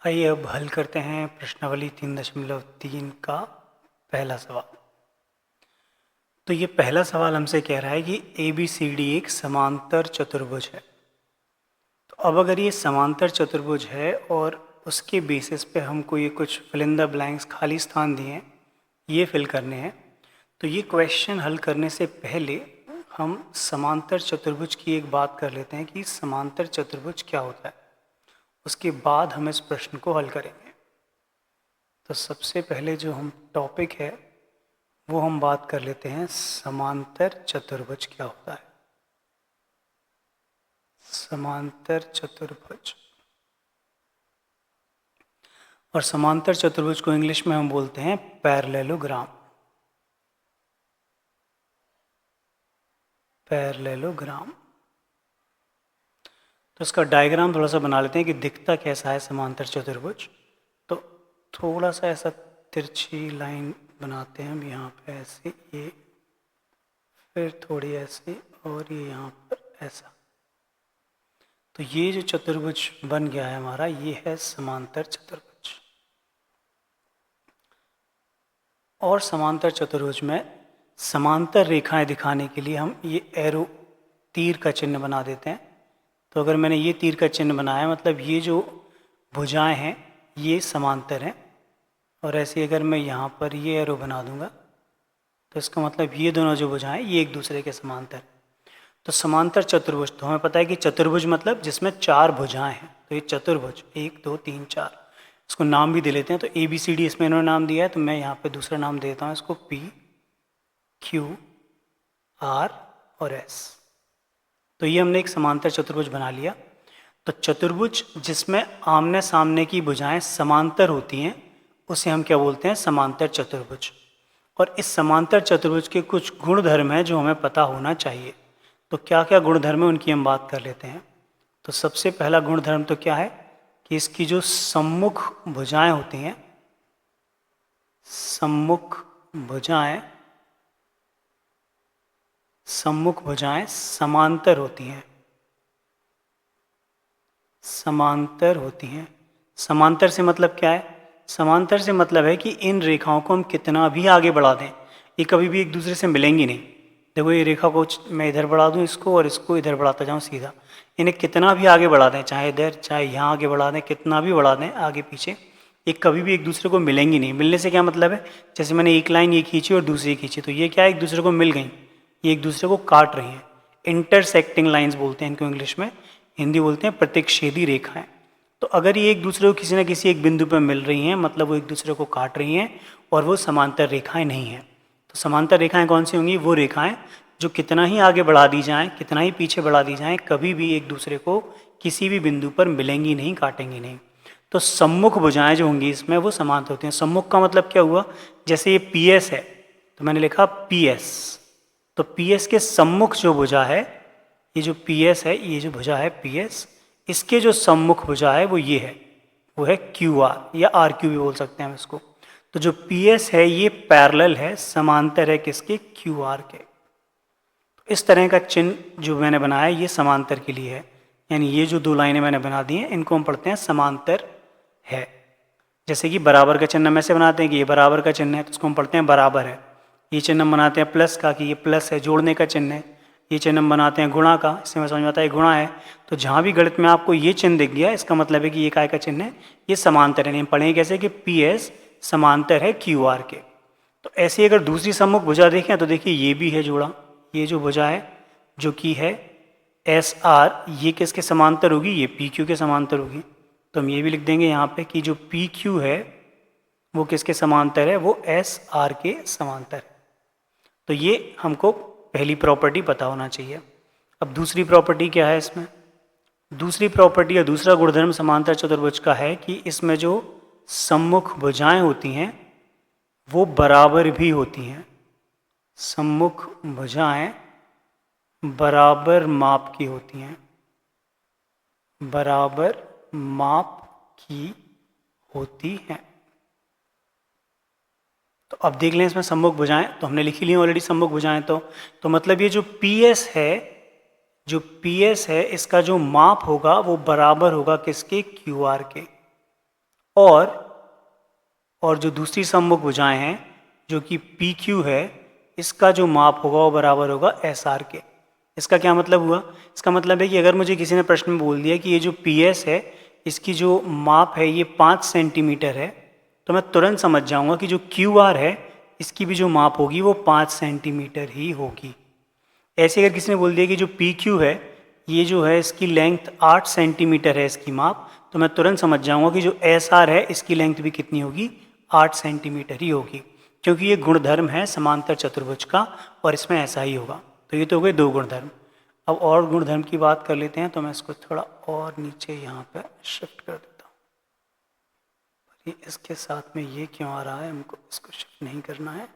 आइए अब हल करते हैं प्रश्नावली 3.3 का पहला सवाल। तो ये पहला सवाल हमसे कह रहा है कि ABCD एक समांतर चतुर्भुज है। तो अब अगर ये समांतर चतुर्भुज है और उसके बेसिस पे हमको ये कुछ फिल इन द ब्लैंक्स खाली स्थान दिए हैं, ये फिल करने हैं। तो ये क्वेश्चन हल करने से पहले हम समांतर चतुर्भुज की एक बात कर लेते हैं कि समांतर चतुर्भुज क्या होता है, उसके बाद हम इस प्रश्न को हल करेंगे। तो सबसे पहले जो हम टॉपिक है वो हम बात कर लेते हैं समांतर चतुर्भुज क्या होता है। समांतर चतुर्भुज, और समांतर चतुर्भुज को इंग्लिश में हम बोलते हैं पैरेललोग्राम। पैरेललोग्राम। तो इसका डायग्राम थोड़ा सा बना लेते हैं कि दिखता कैसा है समांतर चतुर्भुज। तो थोड़ा सा ऐसा तिरछी लाइन बनाते हैं हम यहाँ पे, ऐसे ये, फिर थोड़ी ऐसे, और ये यहाँ पर ऐसा। तो ये जो चतुर्भुज बन गया है हमारा, ये है समांतर चतुर्भुज। और समांतर चतुर्भुज में समांतर रेखाएं दिखाने के लिए हम ये एरो, तीर का चिन्ह बना देते हैं। तो अगर मैंने ये तीर का चिन्ह बनाया, मतलब ये जो भुजाएं हैं ये समांतर हैं, और ऐसे अगर मैं यहाँ पर ये एरो बना दूंगा तो इसका मतलब ये दोनों जो भुजाएं ये एक दूसरे के समांतर। तो समांतर चतुर्भुज, तो हमें पता है कि चतुर्भुज मतलब जिसमें चार भुजाएं हैं, तो ये चतुर्भुज 1 2 3 4। इसको नाम भी दे लेते हैं। तो ABCD इसमें इन्होंने नाम दिया है, तो मैं यहाँ पे दूसरा नाम देता हूँ इसको PQR और S। तो ये हमने एक समांतर चतुर्भुज बना लिया। तो चतुर्भुज जिसमें आमने सामने की भुजाएं समांतर होती हैं उसे हम क्या बोलते हैं, समांतर चतुर्भुज। और इस समांतर चतुर्भुज के कुछ गुणधर्म हैं जो हमें पता होना चाहिए। तो क्या क्या गुणधर्म है उनकी हम बात कर लेते हैं। तो सबसे पहला गुणधर्म तो क्या है कि इसकी जो सम्मुख भुजाएं होती हैं, सम्मुख भुजाएं समांतर होती हैं। समांतर होती हैं। समांतर से मतलब क्या है? समांतर से मतलब है कि इन रेखाओं को हम कितना भी आगे बढ़ा दें, ये कभी भी एक दूसरे से मिलेंगी नहीं। देखो ये रेखा को मैं इधर बढ़ा दूं इसको, और इसको इधर बढ़ाता जाऊं सीधा, इन्हें कितना भी आगे बढ़ा दें, चाहे इधर चाहे यहाँ आगे बढ़ा दें, कितना भी बढ़ा दें आगे पीछे, ये कभी भी एक दूसरे को मिलेंगी नहीं। मिलने से क्या मतलब है, जैसे मैंने एक लाइन ये खींची और दूसरी खींची, तो ये क्या है, एक दूसरे को मिल गई, ये एक दूसरे को काट रही हैं। इंटरसेक्टिंग लाइन्स बोलते हैं इनको इंग्लिश में, हिंदी बोलते हैं प्रतिच्छेदी रेखाएं। तो अगर ये एक दूसरे को किसी न किसी एक बिंदु पर मिल रही हैं, मतलब वो एक दूसरे को काट रही हैं, और वो समांतर रेखाएं नहीं हैं। तो समांतर रेखाएं कौन सी होंगी? वो रेखाएं जो कितना ही आगे बढ़ा दी जाएं, कितना ही पीछे बढ़ा दी जाएं, कभी भी एक दूसरे को किसी भी बिंदु पर मिलेंगी नहीं, काटेंगी नहीं। तो सम्मुख भुजाएं जो होंगी इसमें वो समांतर होती हैं। सम्मुख का मतलब क्या हुआ, जैसे ये PS है तो मैंने लिखा PS, तो PS के सम्मुख जो भुजा है, ये जो PS है, ये जो भुजा है PS, इसके जो सम्मुख भुजा है वो ये है, वो है QR या RQ भी बोल सकते हैं हम इसको। तो जो PS है ये पैरेलल है, समांतर है किसके? QR के। तो इस तरह का चिन्ह जो मैंने बनाया ये समांतर के लिए है, यानी ये जो दो लाइनें मैंने बना दी हैं इनको हम पढ़ते हैं समांतर है। जैसे कि बराबर का चिन्ह हम ऐसे बनाते हैं कि ये बराबर का चिन्ह है, तो उसको हम पढ़ते हैं बराबर है। ये चिन्ह हम बनाते हैं प्लस का, कि ये प्लस है, जोड़ने का चिन्ह है। ये चिन्ह हम बनाते हैं गुणा का, इससे हमें समझ में आता है गुणा है। तो जहाँ भी गणित में आपको ये चिन्ह दिख गया, इसका मतलब है कि ये काय का चिन्ह है, ये समांतर है। हम पढ़ेंगे कैसे कि PS समांतर है QR के। तो ऐसे अगर दूसरी सम्मुख भुजा देखें तो देखिए ये भी है जोड़ा, ये जो भुजा है जो कि है SR, ये किसके समांतर होगी? ये PQ के समांतर होगी। तो हम ये भी लिख देंगे यहाँ पे कि जो PQ है वो किसके समांतर है? वो SR के समांतर है। तो ये हमको पहली प्रॉपर्टी पता होना चाहिए। अब दूसरी प्रॉपर्टी क्या है इसमें? दूसरी प्रॉपर्टी या दूसरा गुणधर्म समांतर चतुर्भुज का है कि इसमें जो सम्मुख भुजाएं होती हैं वो बराबर भी होती हैं। सम्मुख भुजाएं बराबर माप की होती हैं, बराबर माप की होती हैं। तो अब देख लें इसमें सम्मुख भुजाएं, तो हमने लिखी ली ऑलरेडी सम्मुख भुजाएं। तो मतलब ये जो PS है, जो PS है इसका जो माप होगा वो बराबर होगा किसके? QR के। और जो दूसरी सम्मुख भुजाएं हैं जो कि पी क्यू है, इसका जो माप होगा वो बराबर होगा एस आर के। इसका क्या मतलब हुआ? इसका मतलब है कि अगर मुझे किसी ने प्रश्न में बोल दिया कि ये जो पी एस है इसकी जो माप है ये 5 सेंटीमीटर है, तो मैं तुरंत समझ जाऊंगा कि जो क्यू आर है इसकी भी जो माप होगी वो 5 सेंटीमीटर ही होगी। ऐसे अगर किसी ने बोल दिया कि जो पी क्यू है ये जो है इसकी लेंथ 8 सेंटीमीटर है इसकी माप, तो मैं तुरंत समझ जाऊंगा कि जो एस आर है इसकी लेंथ भी कितनी होगी? 8 सेंटीमीटर ही होगी, क्योंकि ये गुणधर्म है समांतर चतुर्भुज का और इसमें ऐसा ही होगा। तो ये तो हो गए दो गुणधर्म। अब और गुणधर्म की बात कर लेते हैं, तो मैं इसको थोड़ा और नीचे यहाँ पे शिफ्ट कर देता हूँ। ये इसके साथ में ये क्यों आ रहा है? हमको इसको शिफ्ट नहीं करना है,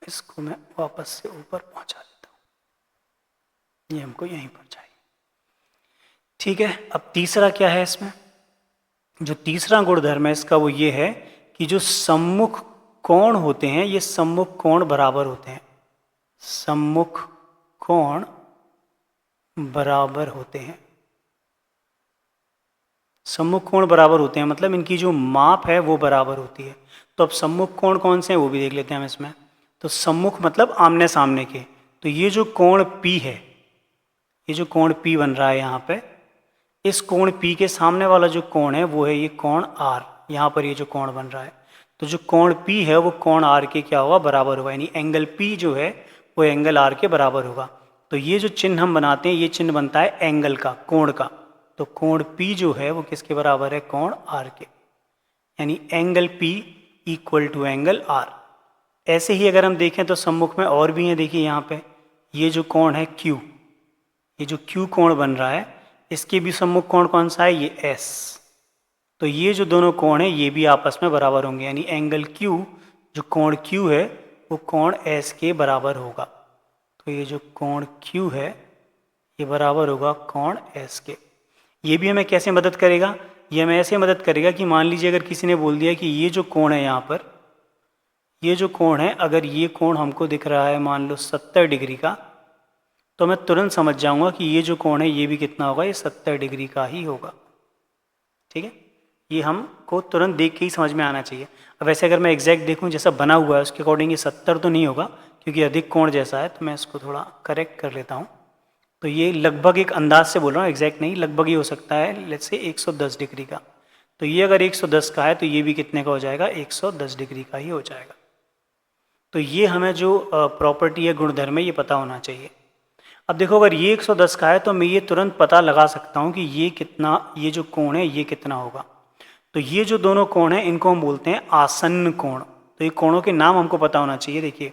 इसको मैं वापस से ऊपर पहुँचा देता हूँ, ये हमको यहीं पर चाहिए। ठीक है, अब तीसरा क्या है इसमें? जो तीसरा गुणधर्म है इसका वो ये है कि जो सम्मुख कोण होते हैं ये सम्मुख कोण बराबर होते हैं। सम्मुख कोण बराबर होते हैं। सम्मुख कोण बराबर होते हैं मतलब इनकी जो माप है वो बराबर होती है। तो अब सम्मुख कोण कौन से हैं वो भी देख लेते हैं हम इसमें। तो सम्मुख मतलब आमने सामने के। तो ये जो कोण P है, ये जो कोण P बन रहा है यहाँ पे, इस कोण P के सामने वाला जो कोण है वो है ये कोण R। यहाँ पर ये जो कोण बन रहा है, तो जो कोण P है वो कोण R के क्या होगा? बराबर होगा। यानी एंगल P जो है वो एंगल R के बराबर होगा। तो ये जो चिन्ह हम बनाते हैं ये चिन्ह बनता है एंगल का, कोण का। तो कोण P जो है वो किसके बराबर है? कोण R के। यानी angle P equal to angle R। ऐसे ही अगर हम देखें तो सम्मुख में और भी हैं। देखिए यहाँ पे ये जो कोण है Q, ये जो Q कोण बन रहा है इसके भी सम्मुख कोण कौन सा है? ये S। तो ये जो दोनों कोण हैं ये भी आपस में बराबर होंगे। यानी एंगल Q, जो कोण Q है वो कोण S के बराबर होगा। तो ये जो कोण Q है ये बराबर होगा कोण S के। ये भी हमें कैसे मदद करेगा? ये हमें ऐसे मदद करेगा कि मान लीजिए अगर किसी ने बोल दिया कि ये जो कोण है यहाँ पर, ये जो कोण है, अगर ये कोण हमको दिख रहा है मान लो 70 डिग्री का, तो मैं तुरंत समझ जाऊंगा कि ये जो कोण है ये भी कितना होगा? ये 70 डिग्री का ही होगा। ठीक है, ये हमको तुरंत देख के ही समझ में आना चाहिए। अब वैसे अगर मैं एग्जैक्ट देखूं जैसा बना हुआ है उसके अकॉर्डिंग ये 70 तो नहीं होगा, क्योंकि अधिक कोण जैसा है। तो मैं इसको थोड़ा करेक्ट कर लेता हूँ। तो ये लगभग एक अंदाज से बोल रहा हूँ, एग्जैक्ट नहीं, लगभग ही हो सकता है लेट्स से 110 डिग्री का। तो ये अगर 110 का है तो ये भी कितने का हो जाएगा? 110 डिग्री का ही हो जाएगा। तो ये हमें जो प्रॉपर्टी है, गुणधर्म है, ये पता होना चाहिए। अब देखो अगर ये 110 का है तो मैं ये तुरंत पता लगा सकता हूँ कि ये कितना, ये जो कोण है ये कितना होगा। तो ये जो दोनों कोण हैं इनको हम बोलते हैं आसन्न कोण। तो ये कोणों के नाम हमको पता होना चाहिए। देखिए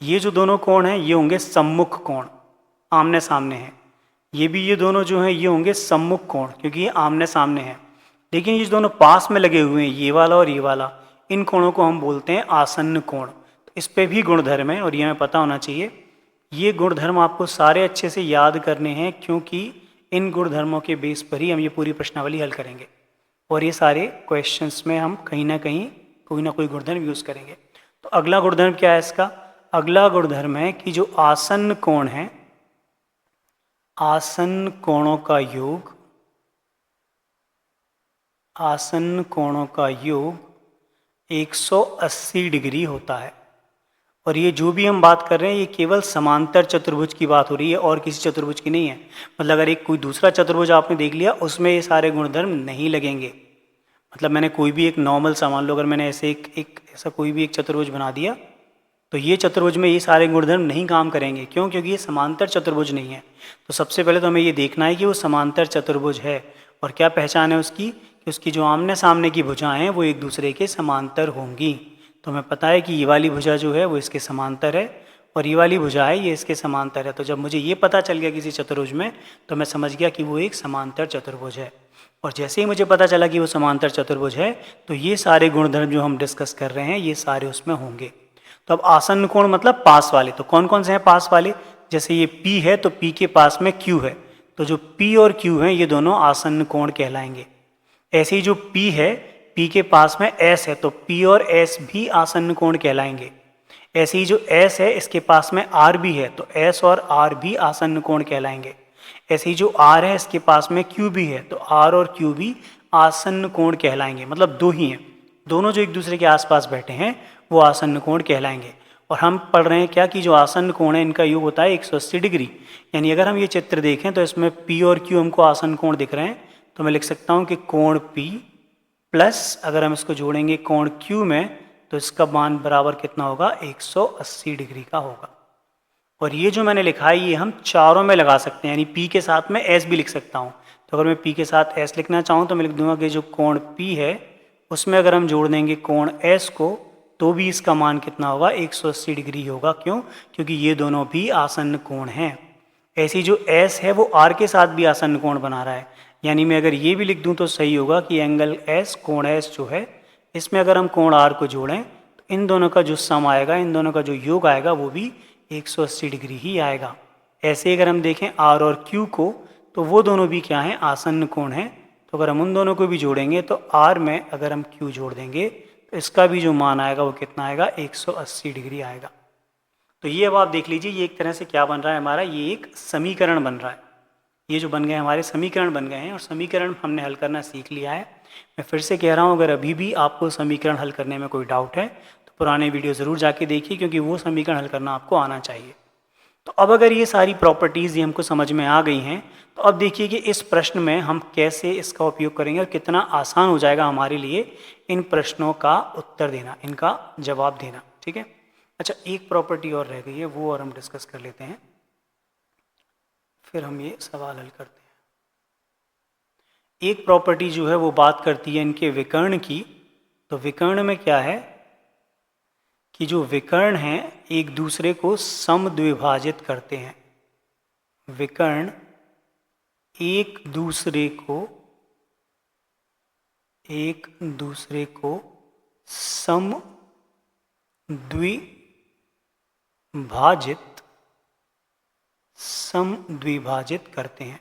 ये जो दोनों कोण हैं ये होंगे सम्मुख कोण, आमने सामने हैं। ये भी ये दोनों जो हैं ये होंगे सम्मुख कोण, क्योंकि ये आमने सामने हैं। लेकिन ये दोनों पास में लगे हुए हैं, ये वाला और ये वाला, इन कोणों को हम बोलते हैं आसन्न कोण। तो इस पर भी गुणधर्म है और ये हमें पता होना चाहिए। ये गुणधर्म आपको सारे अच्छे से याद करने हैं, क्योंकि इन गुणधर्मों के बेस पर ही हम ये पूरी प्रश्नावली हल करेंगे और ये सारे क्वेश्चंस में हम कहीं ना कोई गुणधर्म यूज़ करेंगे। तो अगला गुणधर्म क्या है इसका? अगला गुणधर्म है कि जो आसन्न कोण है, आसन्न कोणों का योग, आसन्न कोणों का योग 180 डिग्री होता है। और ये जो भी हम बात कर रहे हैं ये केवल समांतर चतुर्भुज की बात हो रही है और किसी चतुर्भुज की नहीं है। मतलब अगर एक कोई दूसरा चतुर्भुज आपने देख लिया उसमें ये सारे गुणधर्म नहीं लगेंगे। मतलब मैंने कोई भी एक नॉर्मल सा, मान लो अगर मैंने ऐसे एक ऐसा कोई भी एक चतुर्भुज बना दिया तो ये चतुर्भुज में ये सारे गुणधर्म नहीं काम करेंगे। क्यों? क्योंकि ये समांतर चतुर्भुज नहीं है। तो सबसे पहले तो हमें ये देखना है कि वो समांतर चतुर्भुज है। और क्या पहचान है उसकी? कि उसकी जो आमने सामने की भुजाएं हैं वो एक दूसरे के समांतर होंगी। तो हमें पता है कि ये वाली भुजा जो है वो इसके समांतर है और ये वाली भुजा है ये इसके समांतर है। तो जब मुझे ये पता चल गया किसी चतुर्भुज में, तो मैं समझ गया कि वो एक समांतर चतुर्भुज है। और जैसे ही मुझे पता चला कि वो समांतर चतुर्भुज है तो ये सारे गुणधर्म जो हम डिस्कस कर रहे हैं ये सारे उसमें होंगे। तो अब आसन्न कोण मतलब पास वाले। तो कौन कौन से हैं पास वाले? जैसे ये P है तो P के पास में Q है, तो जो P और Q हैं ये दोनों आसन्न कोण कहलाएंगे। ऐसे ही जो P है, P के पास में S है तो P और S भी आसन्न कोण कहलाएंगे। ऐसे ही जो S है इसके पास में R भी है तो S और R भी आसन्न कोण कहलाएंगे। ऐसे ही जो आर है इसके पास में क्यू भी है, तो आर और क्यू भी आसन्न कोण कहलाएंगे, मतलब दो ही हैं, दोनों जो एक दूसरे के आसपास बैठे हैं वो आसन्न कोण कहलाएंगे। और हम पढ़ रहे हैं क्या कि जो आसन्न कोण है इनका योग होता है 180 डिग्री। यानी अगर हम ये चित्र देखें तो इसमें पी और क्यू हमको आसन्न कोण दिख रहे हैं, तो मैं लिख सकता हूँ कि कोण पी प्लस अगर हम इसको जोड़ेंगे कोण क्यू में तो इसका मान बराबर कितना होगा, 180 डिग्री का होगा। और ये जो मैंने लिखा है ये हम चारों में लगा सकते हैं, यानी पी के साथ में एस भी लिख सकता हूँ। तो अगर मैं पी के साथ एस लिखना चाहूँ तो मैं लिख दूंगा कि जो कोण पी है उसमें अगर हम जोड़ देंगे कोण एस को तो भी इसका मान कितना होगा, 180 डिग्री होगा। क्यों? क्योंकि ये दोनों भी आसन्न कोण हैं। ऐसी जो एस है वो आर के साथ भी आसन्न कोण बना रहा है, यानी मैं अगर ये भी लिख दूं तो सही होगा कि एंगल एस कोण एस जो है इसमें अगर हम कोण आर को जोड़ें तो इन दोनों का जो सम आएगा, इन दोनों का जो योग आएगा वो भी 180 डिग्री ही आएगा। ऐसे ही अगर हम देखें आर और क्यू को तो वो दोनों भी क्या हैं, आसन्न कोण हैं। तो अगर हम उन दोनों को भी जोड़ेंगे तो आर में अगर हम क्यू जोड़ देंगे तो इसका भी जो मान आएगा वो कितना आएगा, 180 डिग्री आएगा। तो ये अब आप देख लीजिए ये एक तरह से क्या बन रहा है हमारा, ये एक समीकरण बन रहा है। ये जो बन गए हमारे समीकरण बन गए हैं और समीकरण हमने हल करना सीख लिया है। मैं फिर से कह रहा हूँ अगर अभी भी आपको समीकरण हल करने में कोई डाउट है तो पुराने वीडियो ज़रूर जाके देखिए, क्योंकि वो समीकरण हल करना आपको आना चाहिए। तो अब अगर ये सारी प्रॉपर्टीज़ ये हमको समझ में आ गई हैं तो अब देखिए कि इस प्रश्न में हम कैसे इसका उपयोग करेंगे और कितना आसान हो जाएगा हमारे लिए इन प्रश्नों का उत्तर देना, इनका जवाब देना। ठीक है, अच्छा एक प्रॉपर्टी और रह गई है वो और हम डिस्कस कर लेते हैं, फिर हम ये सवाल हल करते हैं। एक प्रॉपर्टी जो है वो बात करती है इनके विकर्ण की। तो विकर्ण में क्या है कि जो विकर्ण हैं एक दूसरे को समद्विभाजित करते हैं। विकर्ण एक दूसरे को समद्विभाजित करते हैं।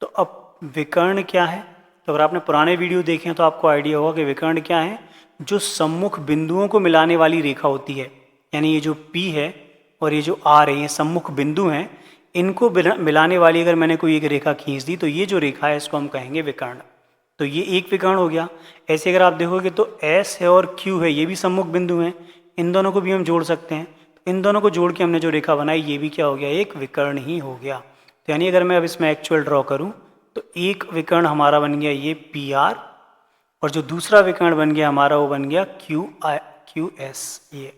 तो अब विकर्ण क्या है, तो अगर आपने पुराने वीडियो देखे हैं तो आपको आइडिया होगा कि विकर्ण क्या है, जो सम्मुख बिंदुओं को मिलाने वाली रेखा होती है। यानी ये जो P है और ये जो R है ये सम्मुख बिंदु हैं, इनको मिलाने वाली अगर मैंने कोई एक रेखा खींच दी तो ये जो रेखा है इसको हम कहेंगे विकर्ण। तो ये एक विकर्ण हो गया। ऐसे अगर आप देखोगे तो S है और Q है ये भी सम्मुख बिंदु हैं, इन दोनों को भी हम जोड़ सकते हैं। तो इन दोनों को जोड़ के हमने जो रेखा बनाई ये भी क्या हो गया, एक विकर्ण ही हो गया। तो यानी अगर मैं अब इसमें एक्चुअल ड्रॉ करूँ तो एक विकर्ण हमारा बन गया ये PR और जो दूसरा विकर्ण बन गया हमारा वो बन गया QS ये।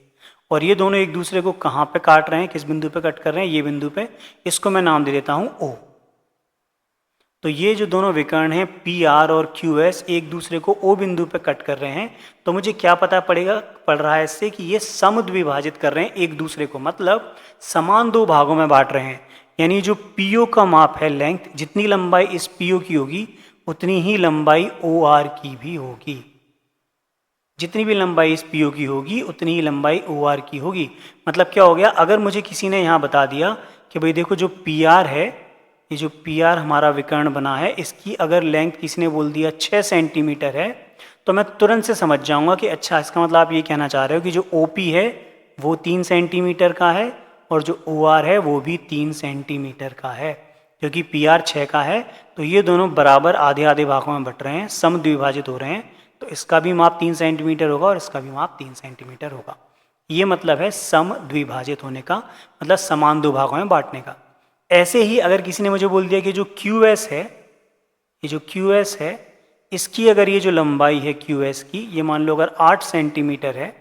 और ये दोनों एक दूसरे को कहाँ पे काट रहे हैं, किस बिंदु पे कट कर रहे हैं, ये बिंदु पे। इसको मैं नाम दे देता हूँ O। तो ये जो दोनों विकर्ण हैं PR और QS एक दूसरे को O बिंदु पे कट कर रहे हैं। तो मुझे क्या पता पड़ रहा है इससे कि ये समद्विभाजित कर रहे हैं एक दूसरे को, मतलब समान दो भागों में बांट रहे हैं। यानी जो PO का माप है लेंथ, जितनी लंबाई इस PO की होगी उतनी ही लंबाई OR की भी होगी। जितनी भी लंबाई इस PO की होगी उतनी ही लंबाई OR की होगी। मतलब क्या हो गया, अगर मुझे किसी ने यहाँ बता दिया कि भाई देखो जो PR है, ये जो PR हमारा विकर्ण बना है इसकी अगर लेंथ किसी ने बोल दिया 6 सेंटीमीटर है तो मैं तुरंत से समझ जाऊंगा कि अच्छा इसका मतलब आप ये कहना चाह रहे हो कि जो OP है वो 3 सेंटीमीटर का है और जो OR है वो भी 3 सेंटीमीटर का है। क्योंकि PR 6 का है तो ये दोनों बराबर आधे आधे भागों में बट रहे हैं, समद्विभाजित हो रहे हैं। तो इसका भी माप 3 सेंटीमीटर होगा और इसका भी माप 3 सेंटीमीटर होगा। ये मतलब है समद्विभाजित होने का, मतलब समान दो भागों में बांटने का। ऐसे ही अगर किसी ने मुझे बोल दिया कि जो QS है, ये जो QS है इसकी अगर ये जो लंबाई है QS की, ये मान लो अगर 8 सेंटीमीटर है,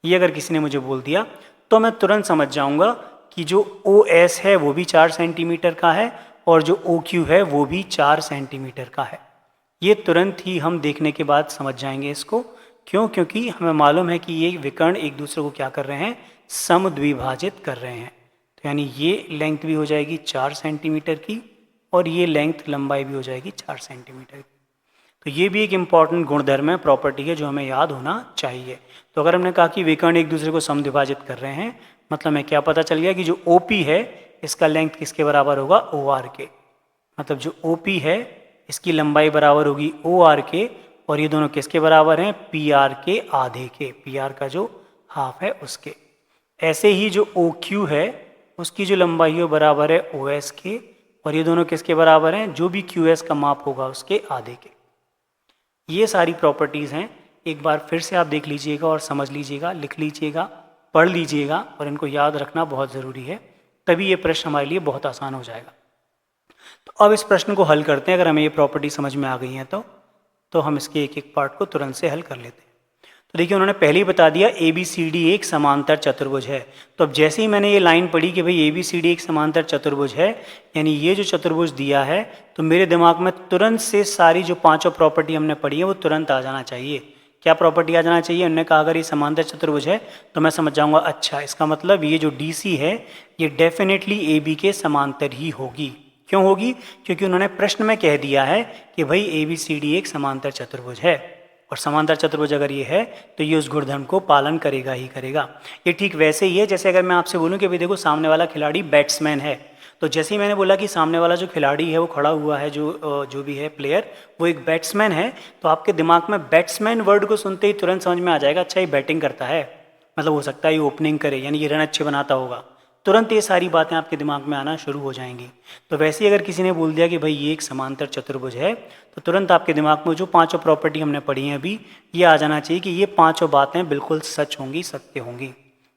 ये अगर किसी ने मुझे बोल दिया तो मैं तुरंत समझ जाऊंगा कि जो OS है वो भी 4 सेंटीमीटर का है और जो OQ है वो भी 4 सेंटीमीटर का है। ये तुरंत ही हम देखने के बाद समझ जाएंगे इसको। क्यों? क्योंकि हमें मालूम है कि ये विकर्ण एक दूसरे को क्या कर रहे हैं, समद्विभाजित कर रहे हैं। तो यानी ये लेंथ भी हो जाएगी 4 सेंटीमीटर की और ये लेंथ लंबाई भी हो जाएगी 4 सेंटीमीटर की। तो ये भी एक इम्पॉर्टेंट गुणधर्म है, प्रॉपर्टी है जो हमें याद होना चाहिए। तो अगर हमने कहा कि विकर्ण एक दूसरे को समद्विभाजित कर रहे हैं, मतलब हमें क्या पता चल गया कि जो OP है इसका लेंथ किसके बराबर होगा, OR के। मतलब जो OP है इसकी लंबाई बराबर होगी OR के और ये दोनों किसके बराबर हैं, PR के आधे के, PR का जो हाफ है उसके। ऐसे ही जो OQ है उसकी जो लंबाई है वो बराबर है ओ एस के, और ये दोनों किसके बराबर हैं, जो भी क्यू एस का माप होगा उसके आधे के। ये सारी प्रॉपर्टीज़ हैं, एक बार फिर से आप देख लीजिएगा और समझ लीजिएगा, लिख लीजिएगा, पढ़ लीजिएगा, और इनको याद रखना बहुत ज़रूरी है, तभी ये प्रश्न हमारे लिए बहुत आसान हो जाएगा। तो अब इस प्रश्न को हल करते हैं। अगर हमें ये प्रॉपर्टी समझ में आ गई है तो हम इसके एक एक पार्ट को तुरंत से हल कर लेते हैं। तो देखिए उन्होंने पहले ही बता दिया ए बी सी डी एक समांतर चतुर्भुज है। तो अब जैसे ही मैंने ये लाइन पढ़ी कि भाई ए बी सी डी एक समांतर चतुर्भुज है, यानी ये जो चतुर्भुज दिया है, तो मेरे दिमाग में तुरंत से सारी जो पांचों प्रॉपर्टी हमने पढ़ी है वो तुरंत आ जाना चाहिए। क्या प्रॉपर्टी आ जाना चाहिए? उन्होंने कहा अगर ये समांतर चतुर्भुज है तो मैं समझ जाऊंगा अच्छा इसका मतलब ये जो डी सी है ये डेफिनेटली ए बी के समांतर ही होगी। क्यों होगी? क्योंकि उन्होंने प्रश्न में कह दिया है कि भाई ए बी सी डी एक समांतर चतुर्भुज है, और समांतर चतुर्भुज अगर ये है तो ये उस गुणधर्म को पालन करेगा ही करेगा। ये ठीक वैसे ही है जैसे अगर मैं आपसे बोलूं कि भाई देखो सामने वाला खिलाड़ी बैट्समैन है, तो जैसे ही मैंने बोला कि सामने वाला जो खिलाड़ी है वो खड़ा हुआ है, जो भी है प्लेयर वो एक बैट्समैन है, तो आपके दिमाग में बैट्समैन वर्ड को सुनते ही तुरंत समझ में आ जाएगा अच्छा ये बैटिंग करता है, मतलब हो सकता है ये ओपनिंग करे, यानी ये रन अच्छे बनाता होगा। तुरंत ये सारी बातें आपके दिमाग में आना शुरू हो जाएंगी। तो वैसे ही अगर किसी ने बोल दिया कि भाई ये एक समांतर चतुर्भुज है, तो तुरंत आपके दिमाग में जो पांचों प्रॉपर्टी हमने पढ़ी हैं अभी, ये आ जाना चाहिए कि ये पांचों बातें बिल्कुल सच होंगी, सत्य होंगी।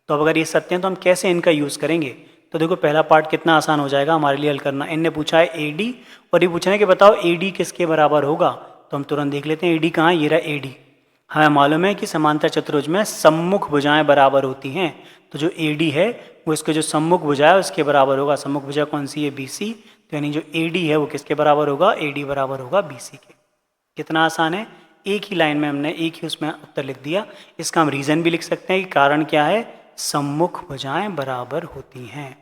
तो अब अगर ये सत्य हैं तो हम कैसे इनका यूज़ करेंगे? तो देखो पहला पार्ट कितना आसान हो जाएगा हमारे लिए हल करना। इनने पूछा है ए डी, और ये पूछना है कि बताओ ए डी किसके बराबर होगा, तो हम तुरंत देख लेते हैं ए डी कहाँ है, ये रहा ए डी। हमें मालूम है कि समांतर चतुर्भुज में सम्मुख भुजाएं बराबर होती हैं, तो जो ए डी है वो इसके जो सम्मुख भुजा है उसके बराबर होगा। सम्मुख भुजा कौन सी है? B C. तो यानी जो ए डी है वो किसके बराबर होगा? ए डी बराबर होगा बी सी के। कितना आसान है, एक ही लाइन में हमने एक ही उसमें उत्तर लिख दिया। इसका हम रीज़न भी लिख सकते हैं कि कारण क्या है, सम्मुख भुजाएं बराबर होती हैं।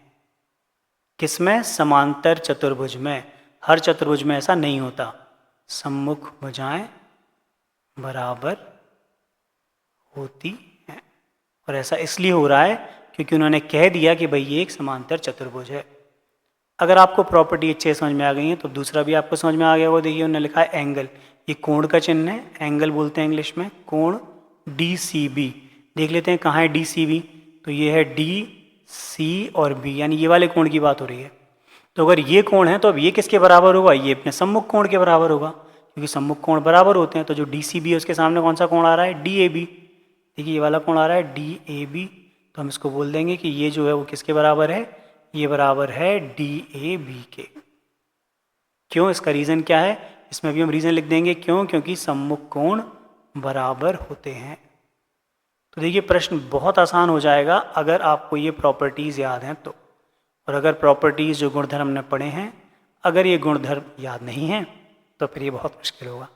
किसमें? समांतर चतुर्भुज में। हर चतुर्भुज में ऐसा नहीं होता, सम्मुख भुजाएं बराबर होती हैं, और ऐसा इसलिए हो रहा है क्योंकि उन्होंने कह दिया कि भाई ये एक समांतर चतुर्भुज है। अगर आपको प्रॉपर्टी अच्छे समझ में आ गई है तो दूसरा भी आपको समझ में आ गया। वो देखिए उन्होंने लिखा है एंगल, ये कोण का चिन्ह है, एंगल बोलते हैं इंग्लिश में, कोण डी सी बी। देख लेते हैं कहाँ है डी सी बी, तो ये है डी सी और बी, यानी ये वाले कोण की बात हो रही है। तो अगर ये कोण है तो अब ये किसके बराबर होगा? ये अपने सम्मुख कोण के बराबर होगा, क्योंकि सम्मुख कोण बराबर होते हैं। तो जो डी सी बी है उसके सामने कौन सा कोण आ रहा है? D A B. देखिए ये वाला कोण आ रहा है डी ए बी, तो हम इसको बोल देंगे कि ये जो है वो किसके बराबर है? ये बराबर है डी ए बी के। क्यों? इसका रीज़न क्या है? इसमें भी हम रीज़न लिख देंगे क्यों, क्योंकि सम्मुख कोण बराबर होते हैं। तो देखिए प्रश्न बहुत आसान हो जाएगा अगर आपको ये प्रॉपर्टीज़ याद हैं तो। और अगर प्रॉपर्टीज़ जो गुणधर्म हमने पढ़े हैं, अगर ये गुणधर्म याद नहीं हैं तो फिर ये बहुत मुश्किल होगा।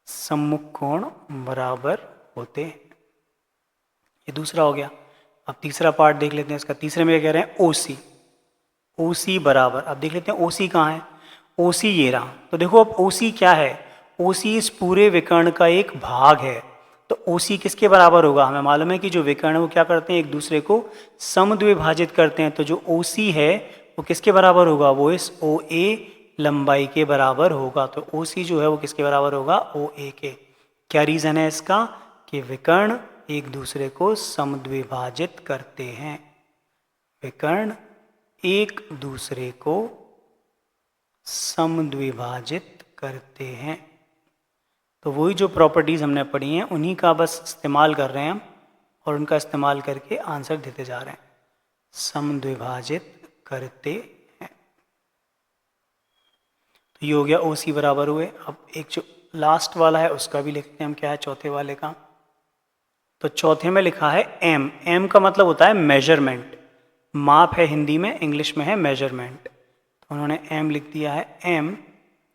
सम्मुख कोण बराबर होते हैं, ये दूसरा हो गया। अब तीसरा पार्ट देख लेते हैं इसका। तीसरे में क्या कह रहे हैं? ओ सी। ओ सी बराबर, अब देख लेते हैं ओ सी कहाँ है। ओ सी ये रहा। तो देखो अब ओ सी क्या है? ओ सी इस पूरे विकर्ण का एक भाग है। तो ओ सी किसके बराबर होगा? हमें मालूम है कि जो विकर्ण है वो क्या करते हैं, एक दूसरे को समद्विभाजित करते हैं। तो जो ओ सी है वो किसके बराबर होगा? वो इस ओ ए लंबाई के बराबर होगा। तो ओ सी जो है वो किसके बराबर होगा? ओ ए के। क्या रीज़न है इसका? कि विकर्ण एक दूसरे को समद्विभाजित करते हैं। विकर्ण एक दूसरे को समद्विभाजित करते हैं। तो वही जो प्रॉपर्टीज़ हमने पढ़ी हैं उन्हीं का बस इस्तेमाल कर रहे हैं हम, और उनका इस्तेमाल करके आंसर देते जा रहे हैं। समद्विभाजित करते हैं। तो ये हो गया ओ सी बराबर हुए। अब एक जो लास्ट वाला है उसका भी लिखते हैं हम, क्या है चौथे वाले का। तो चौथे में लिखा है एम। एम का मतलब होता है मेजरमेंट, माप है हिंदी में, इंग्लिश में है मेजरमेंट। तो उन्होंने एम लिख दिया है एम,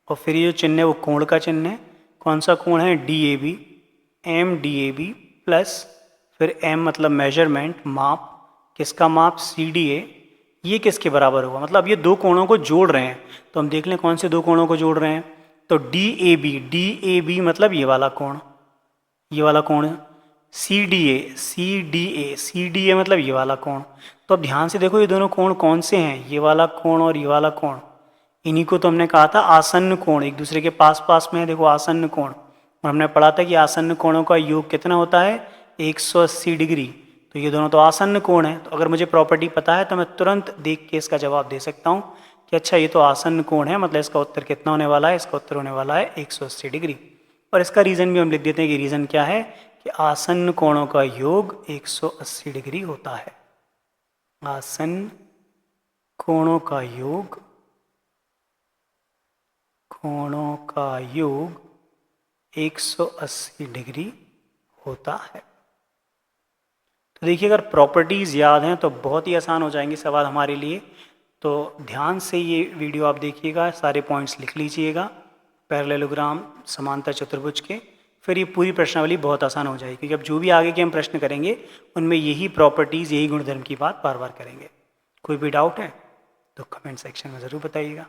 और फिर ये जो चिन्ह है वो कोण का चिन्ह है। कौन सा कोण है? D A B. M D A B plus फिर एम मतलब मेजरमेंट, माप। किसका माप? C D A. ये किसके बराबर होगा? मतलब ये दो कोणों को जोड़ रहे हैं। तो हम देख लें कौन से दो कोणों को जोड़ रहे हैं। तो D A B, D A B मतलब ये वाला कोण, ये वाला कोण। C D A, C D A, C D A मतलब ये वाला कोण। तो अब ध्यान से देखो ये दोनों कोण कौन से हैं? ये वाला कोण और ये वाला कोण। इन्हीं को तो हमने कहा था आसन्न कोण, एक दूसरे के पास पास में है। देखो आसन्न कोण, और हमने पढ़ा था कि आसन्न कोणों का योग कितना होता है? 180 डिग्री। तो तो ये दोनों तो आसन्न कोण है, तो अगर मुझे प्रॉपर्टी पता है तो मैं तुरंत देख के इसका जवाब दे सकता हूँ कि अच्छा ये तो आसन्न कोण है, मतलब इसका उत्तर कितना होने वाला है, इसका उत्तर होने वाला है 180 डिग्री। और इसका रीज़न भी हम लिख देते हैं कि रीज़न क्या है कि आसन्न कोणों का योग 180 डिग्री होता है। आसन्न कोणों का योग 180 डिग्री होता है। तो देखिए अगर प्रॉपर्टीज़ याद हैं तो बहुत ही आसान हो जाएंगे सवाल हमारे लिए। तो ध्यान से ये वीडियो आप देखिएगा, सारे पॉइंट्स लिख लीजिएगा पैरेललोग्राम समांतर चतुर्भुज के, फिर ये पूरी प्रश्नावली बहुत आसान हो जाएगी, क्योंकि अब जो भी आगे के हम प्रश्न करेंगे उनमें यही प्रॉपर्टीज़, यही गुणधर्म की बात बार बार करेंगे। कोई भी डाउट है तो कमेंट सेक्शन में ज़रूर बताइएगा।